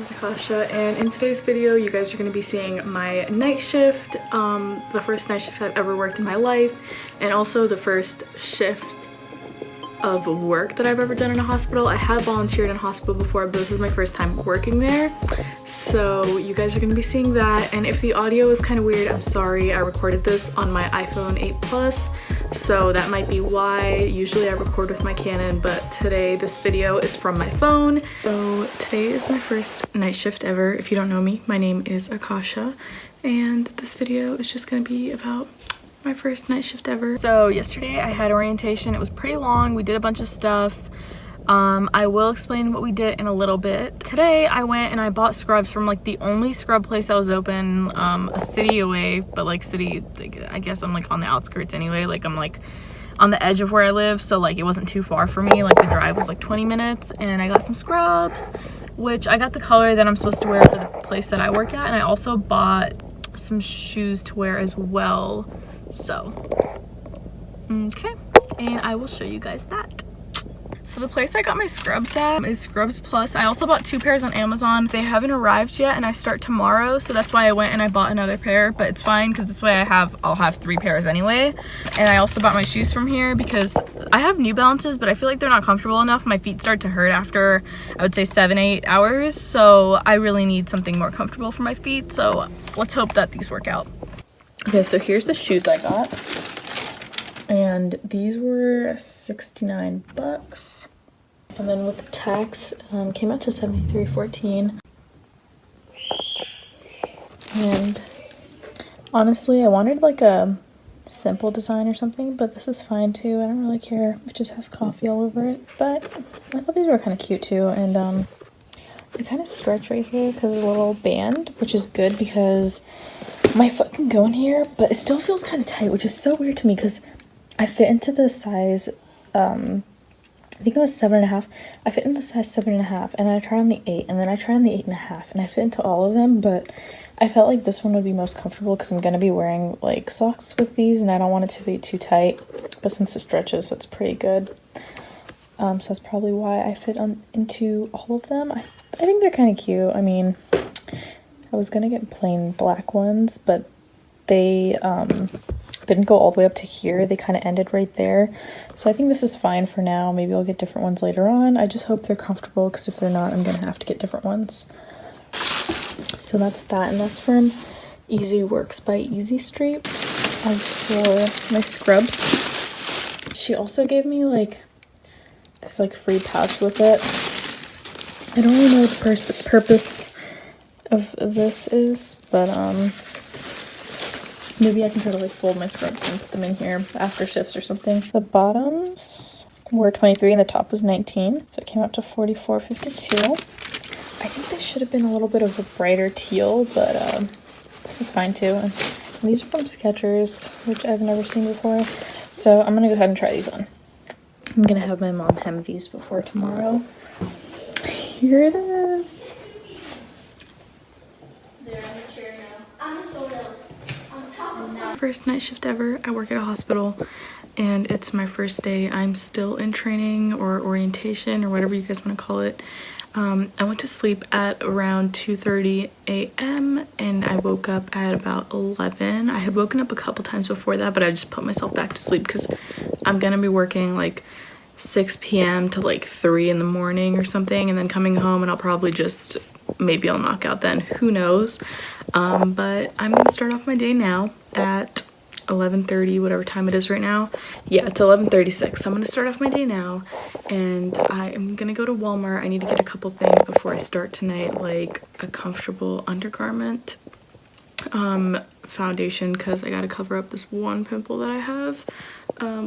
is Aqasha, and in today's video you guys are going to be seeing my night shift, the first night shift I've ever worked in my life, and also the first shift of work that I've ever done in a hospital. I have volunteered in a hospital before, but this is my first time working there, so you guys are going to be seeing that. And if the audio is kind of weird, I'm sorry. I recorded this on my iPhone 8 Plus, so that might be why. Usually I record with my Canon, but today this video is from my phone. So today is my first night shift ever. If you don't know me, my name is Aqasha, and this video is just going to be about my first night shift ever. So yesterday I had orientation. It was pretty long. We did a bunch of stuff. I will explain what we did in a little bit. Today I went and I bought scrubs from like the only scrub place that was open, a city away, but like city, like, I guess I'm like on the outskirts anyway. Like I'm like on the edge of where I live, so like it wasn't too far for me. Like the drive was like 20 minutes, and I got some scrubs, which I got the color that I'm supposed to wear for the place that I work at, and I also bought some shoes to wear as well. So okay, and I will show you guys that. So the place I got my scrubs at is Scrubs Plus. I also bought 2 pairs on Amazon. They haven't arrived yet, and I start tomorrow, so that's why I went and I bought another pair, but it's fine because this way I'll have 3 pairs anyway. And I also bought my shoes from here because I have New Balances, but I feel like they're not comfortable enough. My feet start to hurt after, I would say, 7-8 hours, so I really need something more comfortable for my feet. So let's hope that these work out. Okay, so here's the shoes I got. And these were 69 bucks. And then with tax, came out to 73.14. And honestly, I wanted like a simple design or something, but this is fine too. I don't really care. It just has coffee all over it. But I thought these were kind of cute too. And they kind of stretch right here because of the little band, which is good because my foot can go in here, but it still feels kind of tight, which is so weird to me because I fit into the size, I think it was 7.5. I fit in the size 7.5, and then I tried on the 8, and then I tried on the 8.5, and I fit into all of them, but I felt like this one would be most comfortable because I'm going to be wearing like socks with these, and I don't want it to be too tight, but since it stretches, that's pretty good. So that's probably why I fit into all of them. I think they're kind of cute. I mean, I was going to get plain black ones, but they didn't go all the way up to here. They kind of ended right there. So I think this is fine for now. Maybe I'll get different ones later on. I just hope they're comfortable because if they're not, I'm going to have to get different ones. So that's that. And that's from Easy Works by Easy Street. As for my scrubs, she also gave me like this like free pouch with it. I don't really know what the purpose of this is, but maybe I can try to like fold my scrubs and put them in here after shifts or something. The bottoms were 23 and the top was 19, so it came up to 44.52. I think they should have been a little bit of a brighter teal, but this is fine too. And these are from Skechers, which I've never seen before, so I'm gonna go ahead and try these on. I'm gonna have my mom hem these before tomorrow. Here it is. They're on the chair now. I'm so low. First night shift ever. I work at a hospital, and it's my first day. I'm still in training or orientation or whatever you guys want to call it. I went to sleep at around 2:30 a.m. and I woke up at about 11. I had woken up a couple times before that, but I just put myself back to sleep because I'm gonna be working like 6 p.m. to like 3 in the morning or something, and then coming home, and I'll probably just, maybe I'll knock out then, who knows. But I'm gonna start off my day now at 11:30, whatever time it is right now. Yeah, it's 11:36. So I'm gonna start off my day now, and I am gonna go to Walmart. I need to get a couple things before I start tonight, like a comfortable undergarment, foundation, because I gotta cover up this one pimple that I have,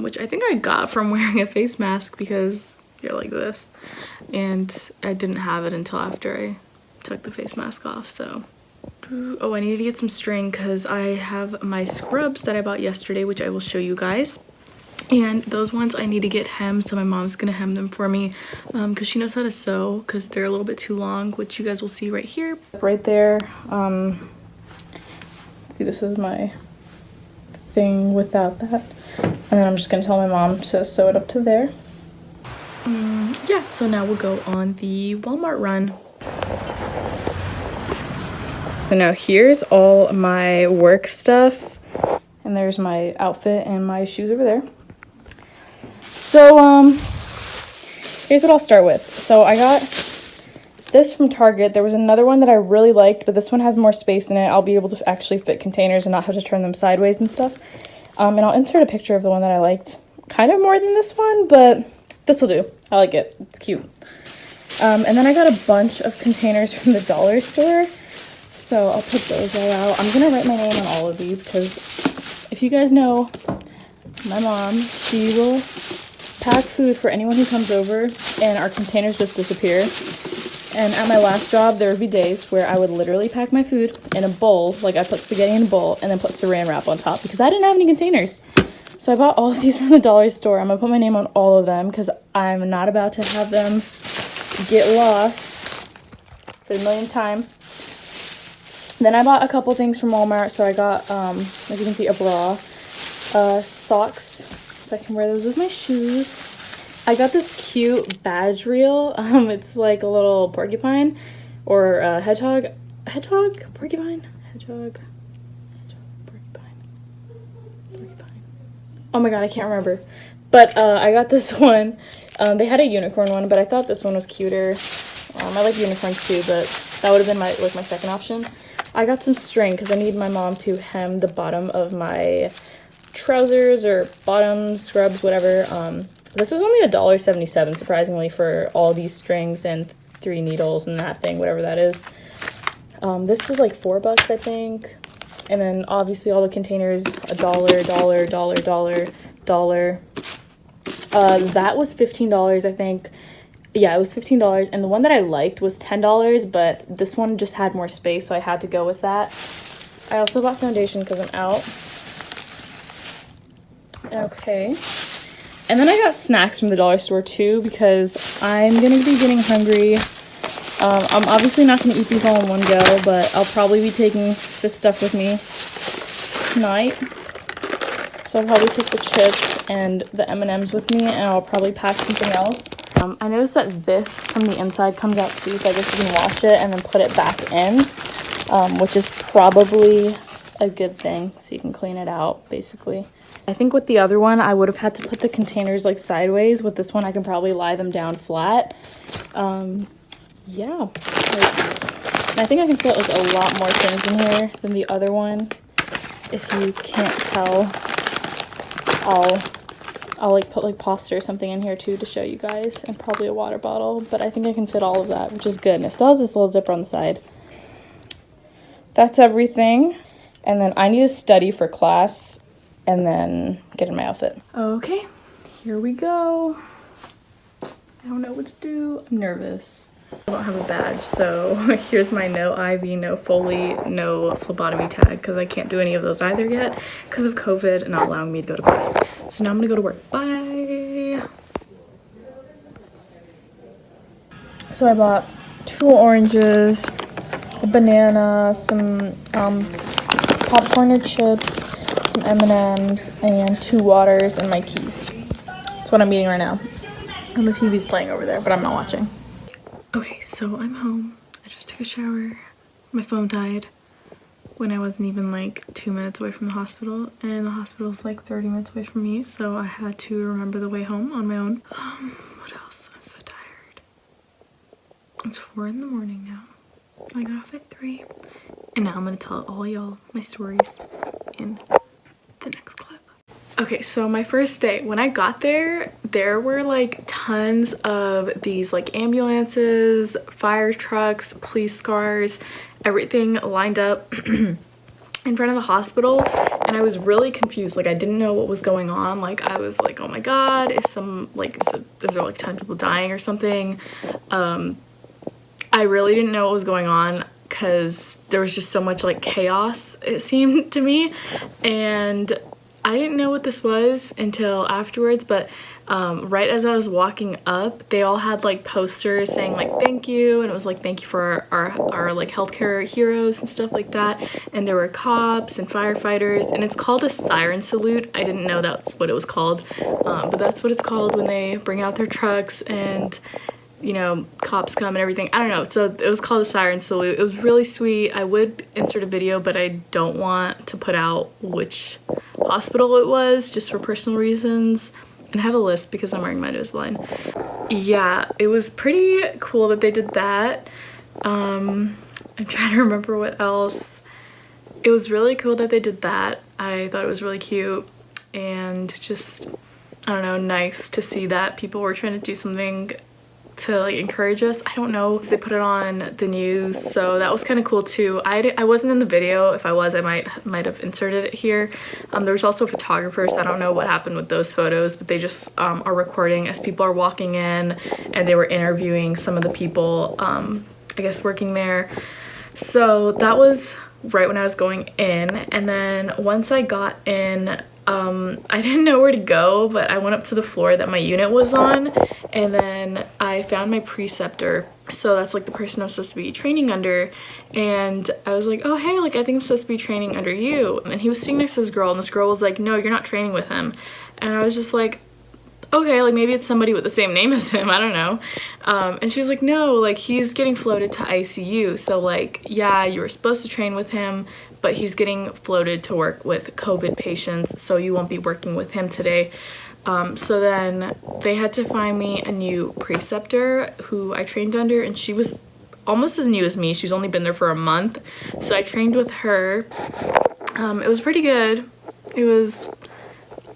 which I think I got from wearing a face mask because you're like this, and I didn't have it until after I took the face mask off. So oh, I need to get some string because I have my scrubs that I bought yesterday, which I will show you guys, and those ones I need to get hemmed, so my mom's gonna hem them for me because she knows how to sew, because they're a little bit too long, which you guys will see right here. Right there. See, this is my thing without that, and then I'm just gonna tell my mom to sew it up to there. Yeah, so now we'll go on the Walmart run. But no, here's all my work stuff. And there's my outfit and my shoes over there. So, here's what I'll start with. So I got this from Target. There was another one that I really liked, but this one has more space in it. I'll be able to actually fit containers and not have to turn them sideways and stuff. And I'll insert a picture of the one that I liked kind of more than this one, but this will do. I like it. It's cute. And then I got a bunch of containers from the dollar store. So I'll put those all out. I'm going to write my name on all of these because if you guys know my mom, she will pack food for anyone who comes over and our containers just disappear. And at my last job, there would be days where I would literally pack my food in a bowl, like I put spaghetti in a bowl and then put saran wrap on top because I didn't have any containers. So I bought all of these from the dollar store. I'm going to put my name on all of them because I'm not about to have them get lost for the millionth time. Then I bought a couple things from Walmart. So I got, as you can see, a bra, socks, so I can wear those with my shoes. I got this cute badge reel. It's like a little porcupine or a hedgehog. Porcupine? Hedgehog, porcupine. Oh my god, I can't remember. But I got this one. They had a unicorn one, but I thought this one was cuter. I like unicorns too, but that would have been my second option. I got some string because I need my mom to hem the bottom of my trousers or bottoms, scrubs, whatever. This was only $1.77 surprisingly for all these strings and 3 needles and that thing, whatever that is. This was like $4, I think. And then obviously all the containers, $1, dollar. That was $15, I think. Yeah, it was $15, and the one that I liked was $10, but this one just had more space, so I had to go with that. I also bought foundation because I'm out. Okay. And then I got snacks from the dollar store too because I'm going to be getting hungry. I'm obviously not going to eat these all in one go, but I'll probably be taking this stuff with me tonight. So I'll probably take the chips and the M&Ms with me, and I'll probably pack something else. I noticed that this from the inside comes out too, so I guess you can wash it and then put it back in, which is probably a good thing, so you can clean it out, basically. I think with the other one, I would have had to put the containers like sideways. With this one, I can probably lie them down flat. Yeah. I think I can fit like a lot more things in here than the other one. If you can't tell, I'll like put like pasta or something in here too to show you guys, and probably a water bottle, but I think I can fit all of that, which is good. And it still has this little zipper on the side. That's everything. And then I need to study for class and then get in my outfit. Okay, here we go. I don't know what to do. I'm nervous. I don't have a badge, so here's my no IV, no Foley, no phlebotomy tag, because I can't do any of those either yet because of COVID and not allowing me to go to class. So now I'm gonna go to work. Bye. So I bought 2 oranges, a banana, some popcorn or chips, some M&Ms, and 2 waters, and my keys. That's what I'm eating right now. And the TV's playing over there, but I'm not watching. Okay, so I'm home. I just took a shower. My phone died when I wasn't even like 2 minutes away from the hospital, and the hospital's like 30 minutes away from me, so I had to remember the way home on my own. What else? I'm so tired. It's 4 in the morning now. I got off at 3, and now I'm gonna tell all y'all my stories in the next clip. Okay, so my first day, when I got there, there were like tons of these like ambulances, fire trucks, police cars, everything lined up in front of the hospital, and I was really confused. Like I didn't know what was going on. Like I was like, oh my god, is there like 10 people dying or something? I really didn't know what was going on because there was just so much like chaos, it seemed to me, and I didn't know what this was until afterwards, but right as I was walking up, they all had like posters saying like thank you, and it was like thank you for our like healthcare heroes and stuff like that, and there were cops and firefighters, and it's called a siren salute. I didn't know that's what it was called, but that's what it's called when they bring out their trucks, and you know, cops come and everything. I don't know. So it was called a siren salute. It was really sweet. I would insert a video, but I don't want to put out which hospital it was just for personal reasons. And I have a list because I'm wearing my Invisalign. Yeah, it was pretty cool that they did that. I'm trying to remember what else. It was really cool that they did that. I thought it was really cute and just, I don't know, nice to see that people were trying to do something to like encourage us. I don't know, they put it on the news, so that was kind of cool too. I wasn't in the video. If I was, I might have inserted it here. There was also photographers. I don't know what happened with those photos, but they just are recording as people are walking in, and they were interviewing some of the people I guess working there. So that was right when I was going in, and then once I got in, I didn't know where to go, but I went up to the floor that my unit was on, and then I found my preceptor. So that's like the person I'm supposed to be training under, and I was like, oh hey, like I think I'm supposed to be training under you. And he was sitting next to this girl, and this girl was like, no, you're not training with him. And I was just like, okay, like maybe it's somebody with the same name as him, I don't know. And she was like, no, like he's getting floated to ICU, so like yeah, you were supposed to train with him, but he's getting floated to work with COVID patients, so you won't be working with him today. So then they had to find me a new preceptor who I trained under, and she was almost as new as me. She's only been there for a month, so I trained with her. It was pretty good. It was,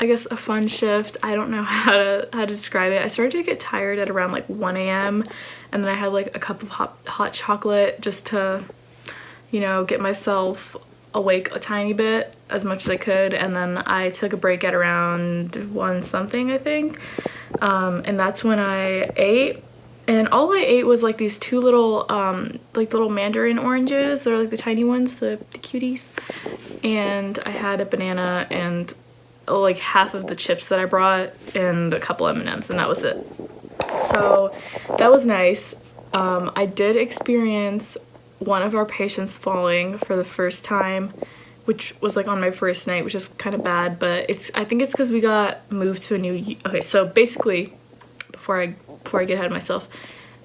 I guess, a fun shift. I don't know how to describe it. I started to get tired at around like 1 a.m. and then I had like a cup of hot chocolate just to, you know, get myself awake a tiny bit, as much as I could, and then I took a break at around 1 something, I think, and that's when I ate. And all I ate was like these two little like little mandarin oranges. They're like the tiny ones, the cuties, and I had a banana and like half of the chips that I brought and a couple M&Ms, and that was it. So that was nice. I did experience one of our patients falling for the first time, which was like on my first night, which is kind of bad, but I think it's because we got moved to a new, okay, so basically, before I get ahead of myself,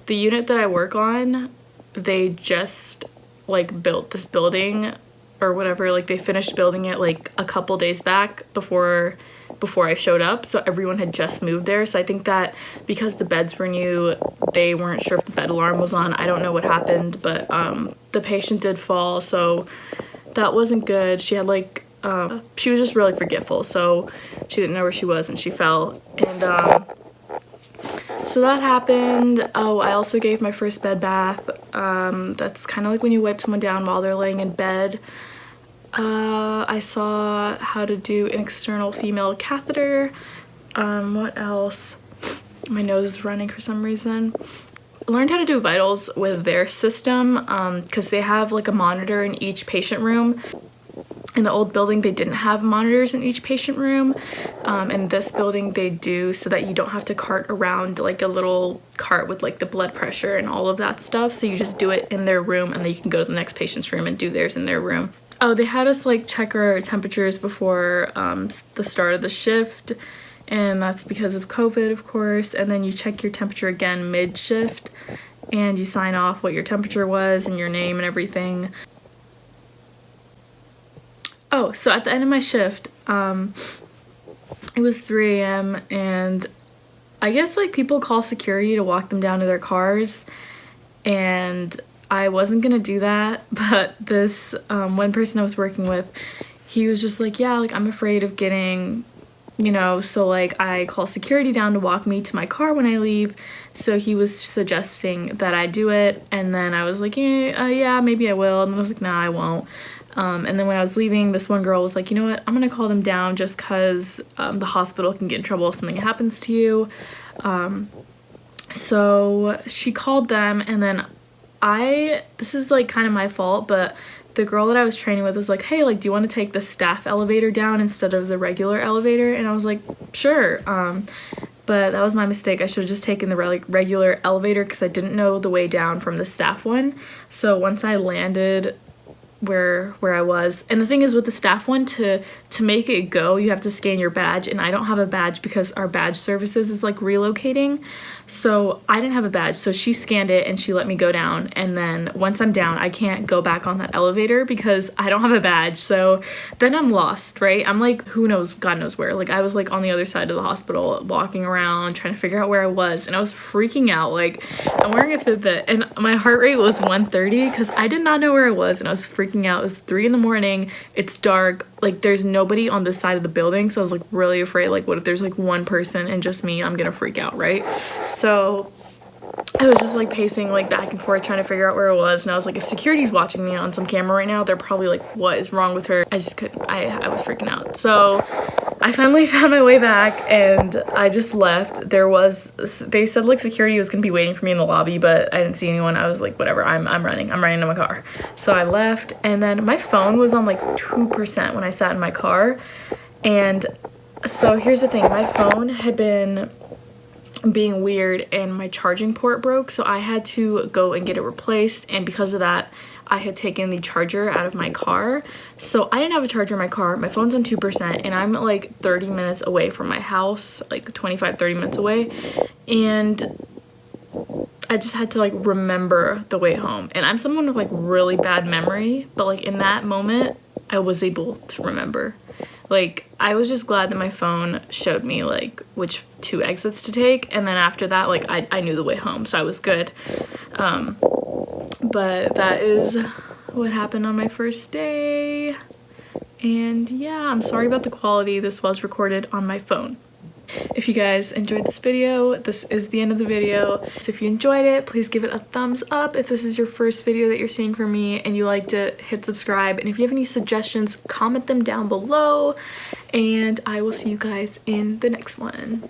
the unit that I work on, they just like built this building or whatever, like they finished building it like a couple days back before I showed up, so everyone had just moved there. So I think that because the beds were new, they weren't sure if the bed alarm was on. I don't know what happened, but the patient did fall, so that wasn't good. She had like she was just really forgetful, so she didn't know where she was and she fell, and so that happened. Oh, I also gave my first bed bath. That's kind of like when you wipe someone down while they're laying in bed. I saw how to do an external female catheter. What else? My nose is running for some reason. I learned how to do vitals with their system because they have like a monitor in each patient room. In the old building, they didn't have monitors in each patient room. In this building, they do, so that you don't have to cart around like a little cart with like the blood pressure and all of that stuff. So you just do it in their room, and then you can go to the next patient's room and do theirs in their room. Oh, they had us like check our temperatures before the start of the shift, and that's because of COVID, of course. And then you check your temperature again mid-shift, and you sign off what your temperature was and your name and everything. Oh, so at the end of my shift, it was 3 a.m. and I guess like people call security to walk them down to their cars, and I wasn't gonna do that, but this one person I was working with, he was just like, yeah, like I'm afraid of getting, you know, so like I call security down to walk me to my car when I leave. So he was suggesting that I do it, and then I was like, yeah, maybe I will, and I was like, nah, I won't. And then when I was leaving, this one girl was like, you know what, I'm gonna call them down just because the hospital can get in trouble if something happens to you. So she called them, and then this is like kind of my fault, but the girl that I was training with was like, hey, like, do you want to take the staff elevator down instead of the regular elevator? And I was like, sure. But that was my mistake. I should have just taken the regular elevator because I didn't know the way down from the staff one. So once I landed where I was, and the thing is with the staff one, to to make it go, you have to scan your badge, and I don't have a badge because our badge services is like relocating. So I didn't have a badge, so she scanned it and she let me go down, and then once I'm down, I can't go back on that elevator because I don't have a badge. So then I'm lost, right? I'm like, who knows, God knows where. Like, I was like on the other side of the hospital walking around trying to figure out where I was, and I was freaking out. Like, I'm wearing a Fitbit and my heart rate was 130 because I did not know where I was, and I was freaking out. It was 3 in the morning, it's dark, like there's nobody on this side of the building, so I was like really afraid, like what if there's like one person and just me, I'm gonna freak out, right? So I was just like pacing like back and forth trying to figure out where I was, and I was like, if security's watching me on some camera right now, they're probably like, what is wrong with her? I just couldn't, I was freaking out. So I finally found my way back and I just left. They said like security was gonna be waiting for me in the lobby, but I didn't see anyone. I was like, whatever, I'm running to my car. So I left, and then my phone was on like 2% when I sat in my car. And so here's the thing, my phone had been being weird and my charging port broke, so I had to go and get it replaced, and because of that I had taken the charger out of my car, so I didn't have a charger in my car. My phone's on 2% and I'm like 30 minutes away from my house, like 25-30 minutes away, and I just had to like remember the way home. And I'm someone with like really bad memory, but like in that moment I was able to remember. Like, I was just glad that my phone showed me like which 2 exits to take, and then after that, like I knew the way home, so I was good. But that is what happened on my first day. And yeah, I'm sorry about the quality. This was recorded on my phone. If you guys enjoyed this video, this is the end of the video. So if you enjoyed it, please give it a thumbs up. If this is your first video that you're seeing from me and you liked it, hit subscribe. And if you have any suggestions, comment them down below. And I will see you guys in the next one.